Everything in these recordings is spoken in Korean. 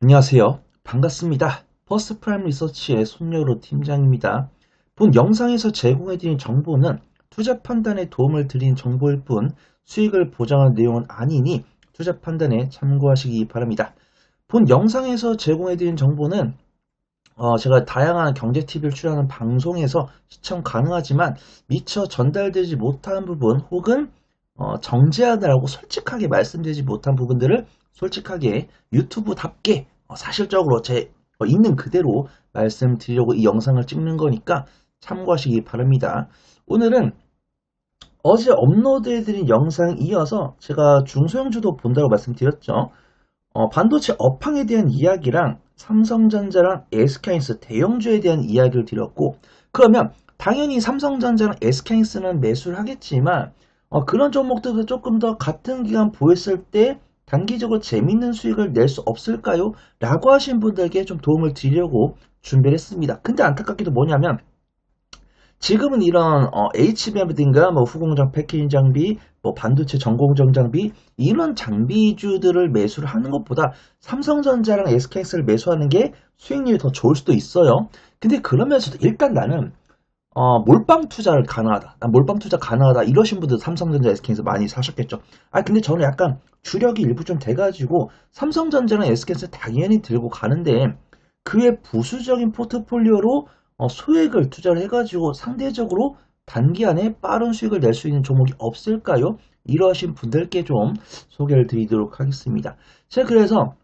안녕하세요. 반갑습니다. 퍼스트프라임 리서치의 손여로 팀장입니다. 본 영상에서 제공해드린 정보는 투자 판단에 도움을 드린 정보일 뿐 수익을 보장한 내용은 아니니 투자 판단에 참고하시기 바랍니다. 본 영상에서 제공해드린 정보는 제가 다양한 경제 팁을 출연하는 방송에서 시청 가능하지만 미처 전달되지 못한 부분 혹은 정제하느라고 솔직하게 말씀드리지 못한 부분들을 솔직하게 유튜브답게 사실적으로 제 있는 그대로 말씀드리려고 이 영상을 찍는 거니까 참고하시기 바랍니다. 오늘은 어제 업로드해드린 영상 이어서 제가 중소형주도 본다고 말씀드렸죠. 반도체 업황에 대한 이야기랑 삼성전자랑 SK하이닉스 대형주에 대한 이야기를 드렸고, 그러면 당연히 삼성전자랑 SK하이닉스는 매수를 하겠지만 그런 종목들도 조금 더 같은 기간 보였을 때 단기적으로 재밌는 수익을 낼 수 없을까요? 라고 하신 분들께 좀 도움을 드리려고 준비를 했습니다. 근데 안타깝게도 뭐냐면 지금은 이런 HBM이든가 뭐 후공정 패키징 장비, 뭐 반도체 전공정 장비 이런 장비주들을 매수를 하는 것보다 삼성전자랑 SK하이닉스를 매수하는 게 수익률이 더 좋을 수도 있어요. 근데 그러면서도 일단 나는 몰빵 투자를 가능하다. 난 몰빵 투자 가능하다. 이러신 분들 삼성전자, SK하이닉스 많이 사셨겠죠. 근데 저는 약간 주력이 일부 좀 돼가지고 삼성전자랑 SK하이닉스 당연히 들고 가는데 그의 부수적인 포트폴리오로 소액을 투자를 해가지고 상대적으로 단기간에 빠른 수익을 낼 수 있는 종목이 없을까요? 이러신 분들께 좀 소개를 드리도록 하겠습니다. 그래서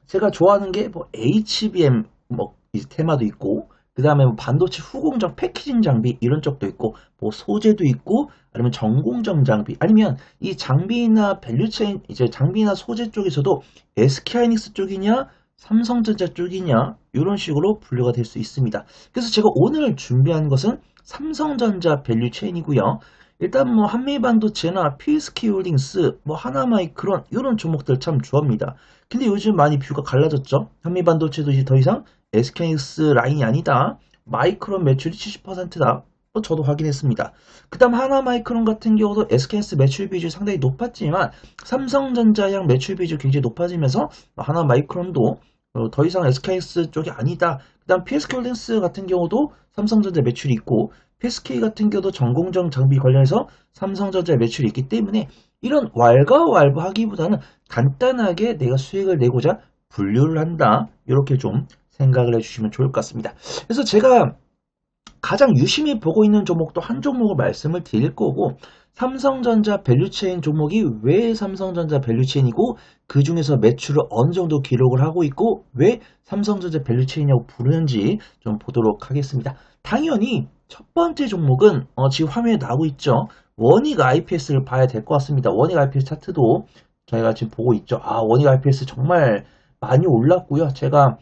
제가 좋아하는 게 뭐 HBM 뭐 테마도 있고 그 다음에 뭐 반도체 후공정 패키징 장비 이런 쪽도 있고 뭐 소재도 있고 아니면 전공정 장비 아니면 이 장비나 밸류체인 이제 장비나 소재 쪽에서도 SK하이닉스 쪽이냐 삼성전자 쪽이냐 이런 식으로 분류가 될 수 있습니다. 그래서 제가 오늘 준비한 것은 삼성전자 밸류체인이고요. 일단 뭐 한미반도체나 PSK홀딩스, 뭐 하나마이크론 이런 종목들 참 좋아합니다. 근데 요즘 많이 뷰가 갈라졌죠. 한미반도체도 이제 더 이상 SK하이닉스 라인이 아니다. 마이크론 매출이 70%다. 저도 확인했습니다. 그 다음 하나마이크론 같은 경우도 SK하이닉스 매출 비율이 상당히 높았지만 삼성전자양 매출 비율이 굉장히 높아지면서 하나마이크론도 더 이상 SK하이닉스 쪽이 아니다. 그 다음 PSK홀딩스 같은 경우도 삼성전자 매출이 있고 PSK 같은 경우도 전공정 장비 관련해서 삼성전자 매출이 있기 때문에 이런 왈가왈부하기보다는 간단하게 내가 수익을 내고자 분류를 한다. 이렇게 좀 생각을 해주시면 좋을 것 같습니다. 그래서 제가 가장 유심히 보고 있는 종목도 한 종목을 말씀을 드릴 거고 삼성전자 밸류체인 종목이 왜 삼성전자 밸류체인이고 그 중에서 매출을 어느 정도 기록을 하고 있고 왜 삼성전자 밸류체인이라고 부르는지 좀 보도록 하겠습니다. 당연히 첫 번째 종목은 지금 화면에 나오고 있죠. 원익 IPS를 봐야 될 것 같습니다. 원익 IPS 차트도 저희가 지금 보고 있죠. 원익 IPS 정말 많이 올랐고요. 제가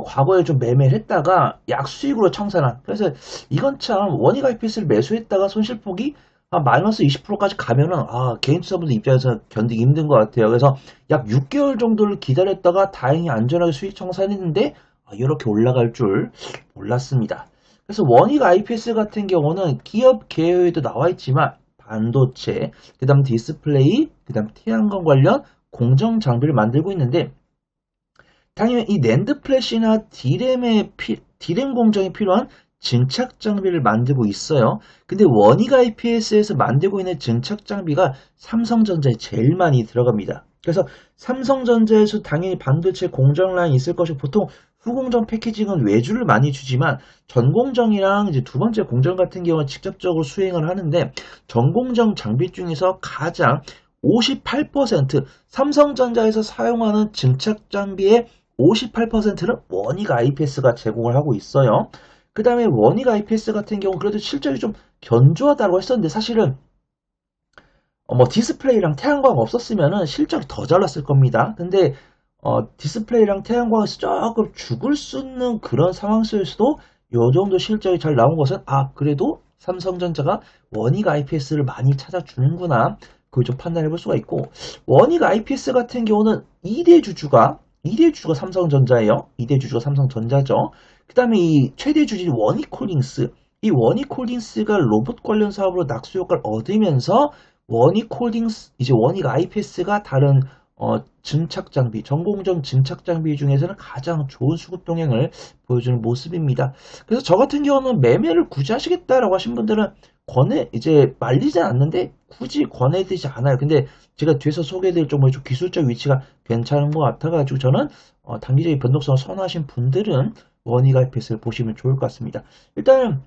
과거에 좀 매매를 했다가 약수익으로 청산한. 그래서 이건 참 원익 IPS를 매수했다가 손실폭이 마이너스 20%까지 가면은 개인 투자분들 입장에서 견디기 힘든 것 같아요. 그래서 약 6개월 정도를 기다렸다가 다행히 안전하게 수익 청산했는데 이렇게 올라갈 줄 몰랐습니다. 그래서 원익 IPS 같은 경우는 기업 계열에도 나와 있지만 반도체, 그 다음 디스플레이, 그 다음 태양광 관련 공정 장비를 만들고 있는데 당연히 이 낸드 플래시나 디램 공정이 필요한 증착 장비를 만들고 있어요. 근데 원익 IPS에서 만들고 있는 증착 장비가 삼성전자에 제일 많이 들어갑니다. 그래서 삼성전자에서 당연히 반도체 공정 라인이 있을 것이고 보통 후공정 패키징은 외주를 많이 주지만 전공정이랑 이제 두 번째 공정 같은 경우는 직접적으로 수행을 하는데 전공정 장비 중에서 가장 58% 삼성전자에서 사용하는 증착 장비의 58%는 원익 IPS가 제공을 하고 있어요. 그 다음에 원익 IPS 같은 경우 그래도 실적이 좀 견조하다고 했었는데 사실은 뭐 디스플레이랑 태양광 없었으면은 실적이 더 잘났을 겁니다. 근데 디스플레이랑 태양광에서 조금 죽을 수 있는 그런 상황 속에서도 이 정도 실적이 잘 나온 것은 그래도 삼성전자가 원익 IPS를 많이 찾아주는구나. 그걸 좀 판단해 볼 수가 있고 원익 IPS 같은 경우는 2대 주주가 삼성전자예요. 2대 주주가 삼성전자죠. 그 다음에 이 최대 주주인 원익홀딩스. 이 원익홀딩스가 로봇 관련 사업으로 낙수 효과를 얻으면서 원익홀딩스, 이제 원익 IPS가 다른 증착 장비, 전공정 증착 장비 중에서는 가장 좋은 수급 동향을 보여주는 모습입니다. 그래서 저 같은 경우는 매매를 굳이 하시겠다라고 하신 분들은 이제 말리진 않는데 굳이 권해드리지 않아요. 근데 제가 뒤에서 소개해드릴 종목의 좀 기술적 위치가 괜찮은 것 같아가지고 저는 단기적인 변동성을 선호하신 분들은 원익 IPS를 보시면 좋을 것 같습니다. 일단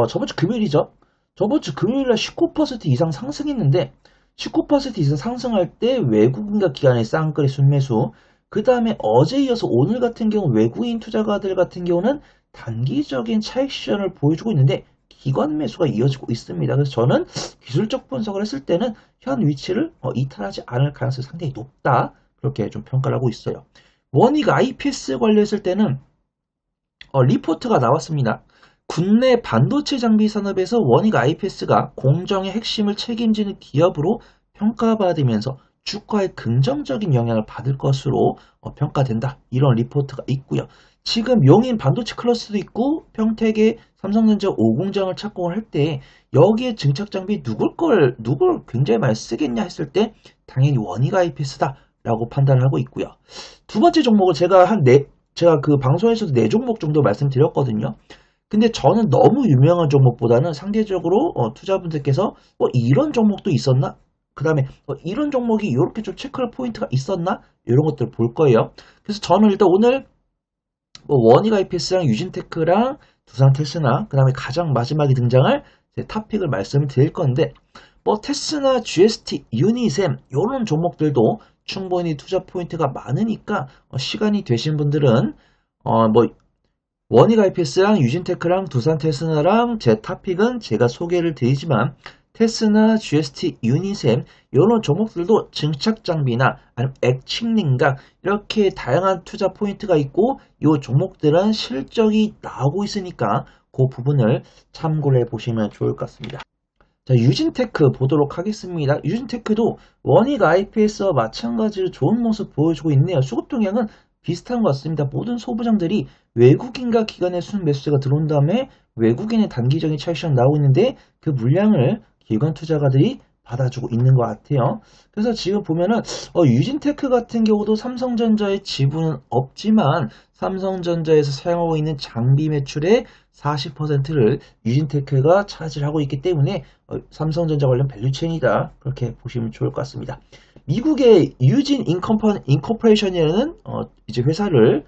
저번 주 금요일이죠. 저번 주 금요일날 19% 이상 상승했는데 19% 이상 상승할 때 외국인과 기관의 쌍끌이 순매수, 그 다음에 어제 이어서 오늘 같은 경우 외국인 투자가들 같은 경우는 단기적인 차익 시전을 보여주고 있는데 기관 매수가 이어지고 있습니다. 그래서 저는 기술적 분석을 했을 때는 현 위치를 이탈하지 않을 가능성이 상당히 높다, 그렇게 좀 평가를 하고 있어요. 원익 IPS 관련했을 때는 리포트가 나왔습니다. 국내 반도체 장비 산업에서 원익 IPS가 공정의 핵심을 책임지는 기업으로 평가받으면서 주가에 긍정적인 영향을 받을 것으로 평가된다. 이런 리포트가 있고요. 지금 용인 반도체 클러스도 있고 평택의 삼성전자 5공장을 착공을 할 때 여기에 증착 장비 누굴 굉장히 많이 쓰겠냐 했을 때 당연히 원익 IPS다 라고 판단을 하고 있고요. 두 번째 종목을 제가 그 방송에서도 4종목 정도 말씀드렸거든요. 근데 저는 너무 유명한 종목보다는 상대적으로 투자분들께서 이런 종목도 있었나? 그 다음에 이런 종목이 이렇게 좀 체크할 포인트가 있었나? 이런 것들을 볼 거예요. 그래서 저는 일단 오늘 원익 IPS랑 유진테크랑 두산테스나, 그 다음에 가장 마지막에 등장할 제 탑픽을 말씀을 드릴 건데, 테스나, GST, 유니셈 이런 종목들도 충분히 투자 포인트가 많으니까 시간이 되신 분들은 원익 IPS랑 유진테크랑 두산테스나랑 제 탑픽은 제가 소개를 드리지만 테스나, GST, 유니셈 이런 종목들도 증착장비나 아니면 액칭링각 이렇게 다양한 투자 포인트가 있고 이 종목들은 실적이 나오고 있으니까 그 부분을 참고를 해보시면 좋을 것 같습니다. 자, 유진테크 보도록 하겠습니다. 유진테크도 원익 IPS와 마찬가지로 좋은 모습 보여주고 있네요. 수급 동향은 비슷한 것 같습니다. 모든 소부장들이 외국인과 기관의 순 매수세가 들어온 다음에 외국인의 단기적인 차익 시장 나오고 있는데 그 물량을 기관 투자가들이 받아주고 있는 것 같아요. 그래서 지금 보면은 유진테크 같은 경우도 삼성전자의 지분은 없지만 삼성전자에서 사용하고 있는 장비 매출의 40%를 유진테크가 차지하고 있기 때문에 삼성전자 관련 밸류체인이다, 그렇게 보시면 좋을 것 같습니다. 미국의 유진 인코퍼레이션이라는 이제 회사를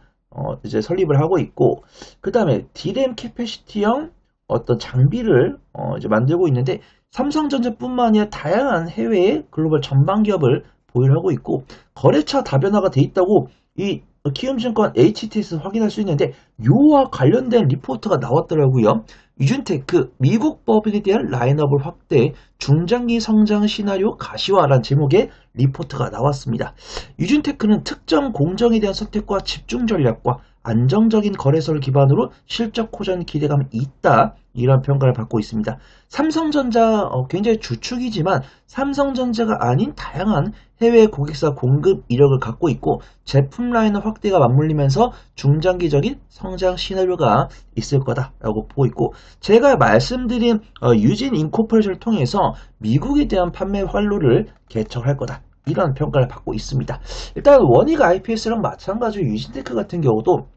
이제 설립을 하고 있고, 그 다음에 디램 캐패시티형 어떤 장비를 이제 만들고 있는데 삼성전자뿐만 아니라 다양한 해외의 글로벌 전방 기업을 보유하고 있고 거래처 다변화가 돼 있다고 이 키움증권 HTS 확인할 수 있는데 요와 관련된 리포트가 나왔더라고요. 유진테크 미국 법인에 대한 라인업을 확대, 중장기 성장 시나리오 가시화라는 제목의 리포트가 나왔습니다. 유진테크는 특정 공정에 대한 선택과 집중 전략과 안정적인 거래소를 기반으로 실적 호전 기대감이 있다, 이런 평가를 받고 있습니다. 삼성전자 굉장히 주축이지만 삼성전자가 아닌 다양한 해외 고객사 공급 이력을 갖고 있고 제품 라인업 확대가 맞물리면서 중장기적인 성장 시나리오가 있을 거다라고 보고 있고, 제가 말씀드린 유진 인코퍼레이션을 통해서 미국에 대한 판매 활로를 개척할 거다, 이런 평가를 받고 있습니다. 일단 원익 IPS랑 마찬가지로 유진테크 같은 경우도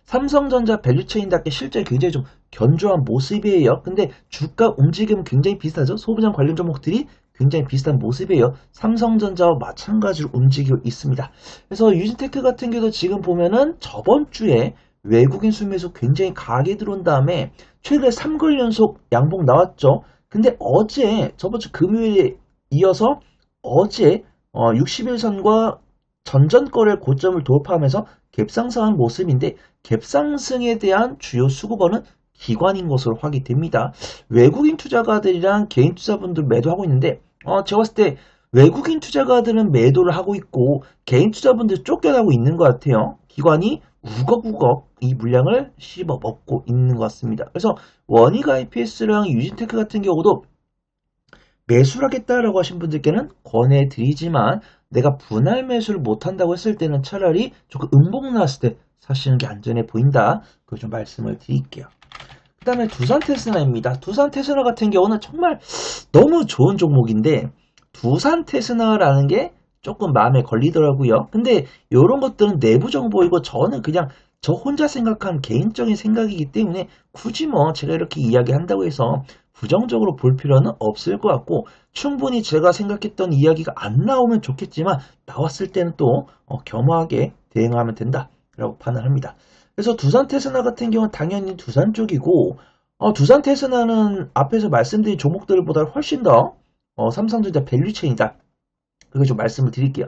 삼성전자 밸류체인답게 실제 굉장히 좀 견조한 모습이에요. 근데 주가 움직임은 굉장히 비슷하죠. 소부장 관련 종목들이 굉장히 비슷한 모습이에요. 삼성전자와 마찬가지로 움직이고 있습니다. 그래서 유진테크 같은 경우도 지금 보면은 저번 주에 외국인 순매수 굉장히 강하게 들어온 다음에 최근에 3개월 연속 양봉 나왔죠. 근데 저번 주 금요일에 이어서 어제 60일선과 전전거래 고점을 돌파하면서 갭상승한 모습인데 갭상승에 대한 주요 수급원은 기관인 것으로 확인됩니다. 외국인 투자가들이랑 개인 투자분들 매도하고 있는데 제가 봤을 때 외국인 투자가들은 매도를 하고 있고 개인 투자분들 쫓겨나고 있는 것 같아요. 기관이 우걱우걱 이 물량을 씹어 먹고 있는 것 같습니다. 그래서 원익 IPS랑 유진테크 같은 경우도 매수를 하겠다라고 하신 분들께는 권해드리지만 내가 분할 매수를 못한다고 했을 때는 차라리 조금 음봉 나왔을 때 사시는 게 안전해 보인다, 그걸 좀 말씀을 드릴게요. 그 다음에 두산테스나입니다. 두산테스나 같은 경우는 정말 너무 좋은 종목인데 두산테스나라는 게 조금 마음에 걸리더라고요. 근데 이런 것들은 내부 정보이고 저는 그냥 저 혼자 생각한 개인적인 생각이기 때문에 굳이 뭐 제가 이렇게 이야기한다고 해서 부정적으로 볼 필요는 없을 것 같고 충분히 제가 생각했던 이야기가 안 나오면 좋겠지만 나왔을 때는 또 겸허하게 대응하면 된다라고 판단합니다. 그래서 두산 테스나 같은 경우는 당연히 두산 쪽이고 두산 테스나는 앞에서 말씀드린 종목들보다 훨씬 더 삼성전자 밸류체인이다. 그거 좀 말씀을 드릴게요.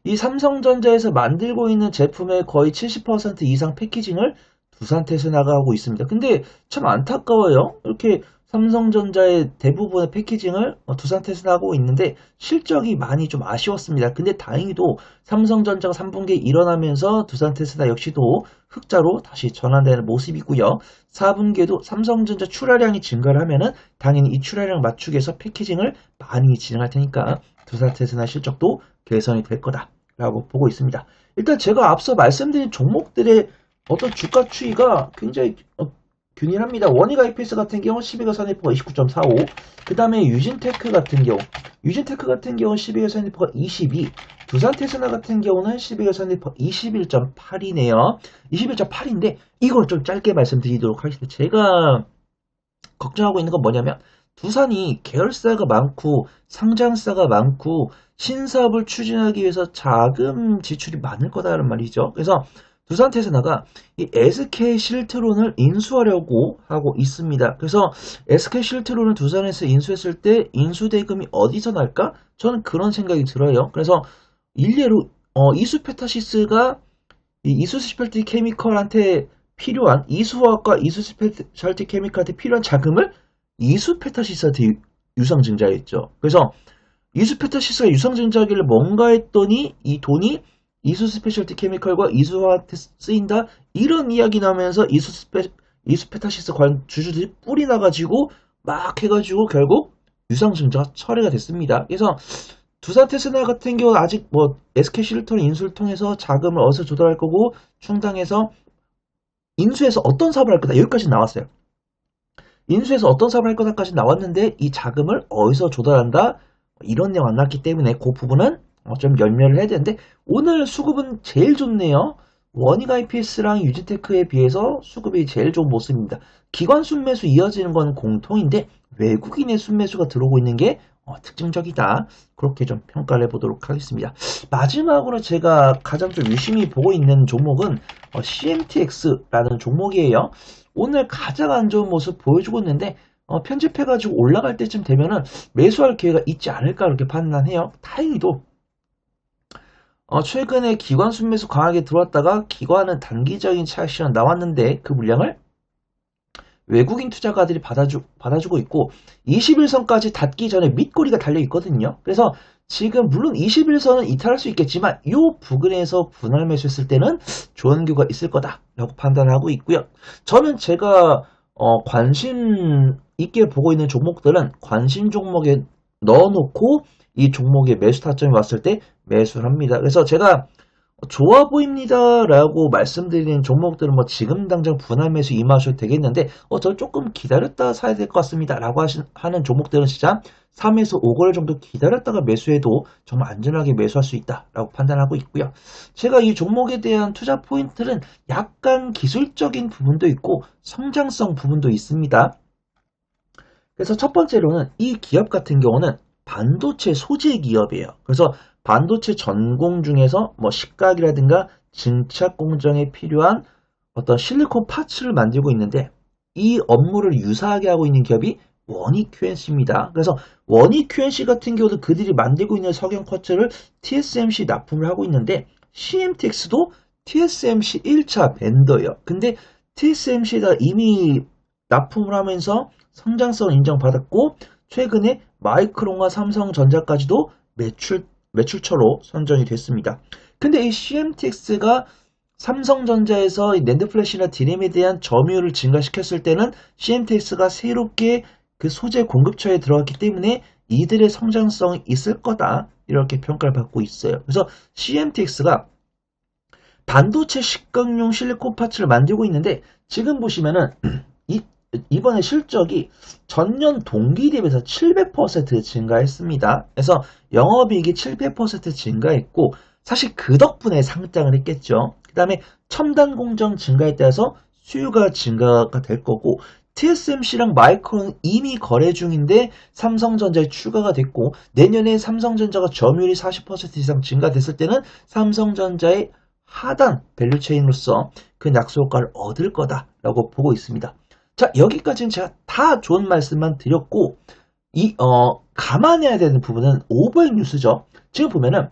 이 삼성전자에서 만들고 있는 제품의 거의 70% 이상 패키징을 두산 테스나가 하고 있습니다. 근데 참 안타까워요. 이렇게 삼성전자의 대부분의 패키징을 두산 테스나가 하고 있는데 실적이 많이 좀 아쉬웠습니다. 근데 다행히도 삼성전자가 3분기에 일어나면서 두산 테스나 역시도 흑자로 다시 전환되는 모습이고요. 4분기에도 삼성전자 출하량이 증가를 하면은 당연히 이 출하량 맞추기 위해서 패키징을 많이 진행할 테니까 두산 테스나 실적도 개선이 될 거다라고 보고 있습니다. 일단 제가 앞서 말씀드린 종목들의 어떤 주가 추이가 굉장히 균일합니다. 원익 IPS 같은 경우 12가 선입표가 29.45, 그 다음에 유진테크 같은 경우 12가 선입표가 22, 두산 테스나 같은 경우는 12가 선입표가 21.8이네요. 21.8인데 이걸 좀 짧게 말씀드리도록 하겠습니다. 제가 걱정하고 있는 건 뭐냐면 두산이 계열사가 많고 상장사가 많고 신사업을 추진하기 위해서 자금 지출이 많을 거다라는 말이죠. 그래서 두산 테스나가 이 SK 실트론을 인수하려고 하고 있습니다. 그래서 SK 실트론을 두산에서 인수했을 때 인수대금이 어디서 날까? 저는 그런 생각이 들어요. 그래서 일례로 이수페타시스가 이 이수스페셜티 케미컬한테 필요한 이수화학과 이수스페셜티 케미컬한테 필요한 자금을 이수페타시스한테 유상증자했죠. 그래서 이수페타시스가 유상증자하기를 뭔가 했더니 이 돈이 이수스페셜티 케미컬과 이수화한테 쓰인다 이런 이야기 나오면서 이수페타시스 관 주주들이 뿔이 나가지고 막 해가지고 결국 유상증자가 철회가 됐습니다. 그래서 두산 테스나 같은 경우는 아직 뭐 SK 실리톤 인수를 통해서 자금을 어디서 조달할 거고 충당해서 인수해서 어떤 사업을 할 거다 여기까지 나왔어요. 인수해서 어떤 사업을 할 거다까지 나왔는데 이 자금을 어디서 조달한다 이런 내용 안 나왔기 때문에 그 부분은 좀 열렬을 해야 되는데 오늘 수급은 제일 좋네요. 원익 IPS랑 유진테크에 비해서 수급이 제일 좋은 모습입니다. 기관 순매수 이어지는 건 공통인데 외국인의 순매수가 들어오고 있는 게 특징적이다. 그렇게 좀 평가를 해보도록 하겠습니다. 마지막으로 제가 가장 좀 유심히 보고 있는 종목은 CMTX라는 종목이에요. 오늘 가장 안 좋은 모습 보여주고 있는데 편집해가지고 올라갈 때쯤 되면은 매수할 기회가 있지 않을까 그렇게 판단해요. 다행히도 최근에 기관 순매수 강하게 들어왔다가 기관은 단기적인 차익 실현 나왔는데 그 물량을 외국인 투자가들이 받아주고 있고 21선까지 닿기 전에 밑꼬리가 달려 있거든요. 그래서 지금 물론 21선은 이탈할 수 있겠지만 이 부근에서 분할 매수했을 때는 좋은 기회가 있을 거다라고 판단하고 있고요. 저는 제가 관심 있게 보고 있는 종목들은 관심 종목에 넣어놓고 이 종목의 매수 타점이 왔을 때 매수를 합니다. 그래서 제가 좋아 보입니다 라고 말씀드리는 종목들은 뭐 지금 당장 분할 매수 임하셔도 되겠는데 저 조금 기다렸다 사야 될 것 같습니다 라고 하는 종목들은 진짜 3에서 5개월 정도 기다렸다가 매수해도 정말 안전하게 매수할 수 있다 라고 판단하고 있고요. 제가 이 종목에 대한 투자 포인트는 약간 기술적인 부분도 있고 성장성 부분도 있습니다. 그래서 첫 번째로는 이 기업 같은 경우는 반도체 소재 기업이에요. 그래서 반도체 전공 중에서 뭐 식각이라든가 증착 공정에 필요한 어떤 실리콘 파츠를 만들고 있는데 이 업무를 유사하게 하고 있는 기업이 원익 QNC입니다. 그래서 원익 QNC 같은 경우도 그들이 만들고 있는 석영 파츠를 TSMC 납품을 하고 있는데 CMTX도 TSMC 1차 벤더예요. 근데 TSMC가 이미 납품을 하면서 성장성을 인정받았고 최근에 마이크론과 삼성전자까지도 매출처로 선정이 됐습니다. 근데 이 CMTX가 삼성전자에서 낸드 플래시나 디램에 대한 점유율을 증가시켰을 때는 CMTX가 새롭게 그 소재 공급처에 들어갔기 때문에 이들의 성장성이 있을 거다 이렇게 평가를 받고 있어요. 그래서 CMTX가 반도체 식각용 실리콘 파츠를 만들고 있는데 지금 보시면은 이 이번에 실적이 전년 동기 대비해서 700% 증가했습니다. 그래서 영업이익이 700% 증가했고 사실 그 덕분에 상장을 했겠죠. 그 다음에 첨단 공정 증가에 따라서 수요가 증가가 될 거고 TSMC랑 마이크론은 이미 거래 중인데 삼성전자에 추가가 됐고 내년에 삼성전자가 점유율이 40% 이상 증가됐을 때는 삼성전자의 하단 밸류체인으로서 그 약소 효과를 얻을 거다라고 보고 있습니다. 자, 여기까지는 제가 다 좋은 말씀만 드렸고 감안해야 되는 부분은 오버행 뉴스죠. 지금 보면은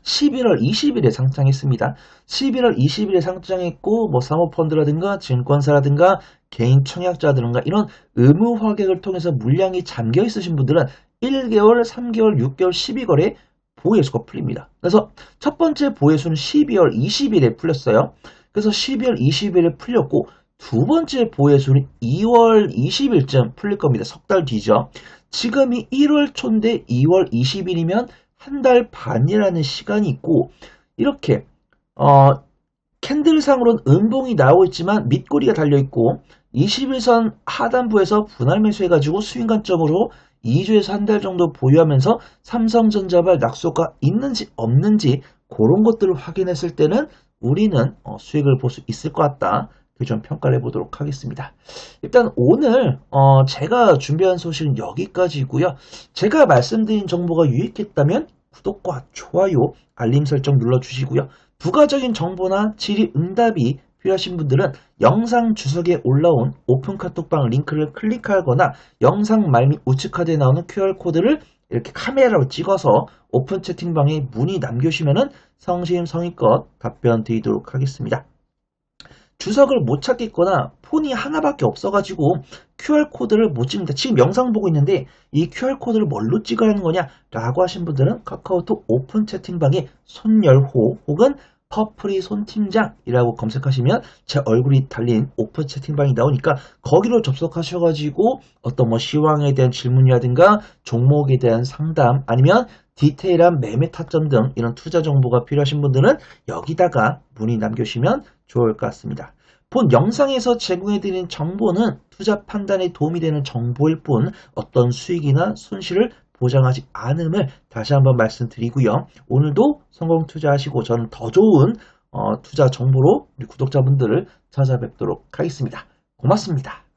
11월 20일에 상장했습니다. 11월 20일에 상장했고 뭐 사모펀드라든가 증권사라든가 개인 청약자들인가 이런 의무 확액을 통해서 물량이 잠겨 있으신 분들은 1개월, 3개월, 6개월, 12개월에 보호예수가 풀립니다. 그래서 첫 번째 보호예수는 12월 20일에 풀렸어요. 그래서 12월 20일에 풀렸고 두 번째 보호예수는 2월 20일쯤 풀릴 겁니다. 석 달 뒤죠. 지금이 1월 초인데 2월 20일이면 한 달 반이라는 시간이 있고 이렇게 캔들상으로는 음봉이 나오고 있지만 밑꼬리가 달려있고 21선 하단부에서 분할 매수해가지고 수익 관점으로 2주에서 한 달 정도 보유하면서 삼성전자발 낙소가 있는지 없는지 그런 것들을 확인했을 때는 우리는 수익을 볼 수 있을 것 같다. 좀 평가를 해보도록 하겠습니다. 일단 오늘 제가 준비한 소식은 여기까지고요. 제가 말씀드린 정보가 유익했다면 구독과 좋아요, 알림 설정 눌러주시고요. 부가적인 정보나 질의응답이 필요하신 분들은 영상 주석에 올라온 오픈 카톡방 링크를 클릭하거나 영상 말 및 우측 카드에 나오는 QR코드를 이렇게 카메라로 찍어서 오픈 채팅방에 문의 남겨주시면 성심성의껏 답변 드리도록 하겠습니다. 주석을 못 찾겠거나 폰이 하나밖에 없어가지고 QR코드를 못 찍는다. 지금 영상 보고 있는데 이 QR코드를 뭘로 찍어야 하는 거냐 라고 하신 분들은 카카오톡 오픈 채팅방에 손열호 혹은 퍼플이 손팀장이라고 검색하시면 제 얼굴이 달린 오픈 채팅방이 나오니까 거기로 접속하셔가지고 어떤 뭐 시황에 대한 질문이라든가 종목에 대한 상담 아니면 디테일한 매매 타점 등 이런 투자 정보가 필요하신 분들은 여기다가 문의 남겨주시면 좋을 것 같습니다. 본 영상에서 제공해드린 정보는 투자 판단에 도움이 되는 정보일 뿐 어떤 수익이나 손실을 보장하지 않음을 다시 한번 말씀드리고요. 오늘도 성공 투자하시고 저는 더 좋은 투자 정보로 우리 구독자분들을 찾아뵙도록 하겠습니다. 고맙습니다.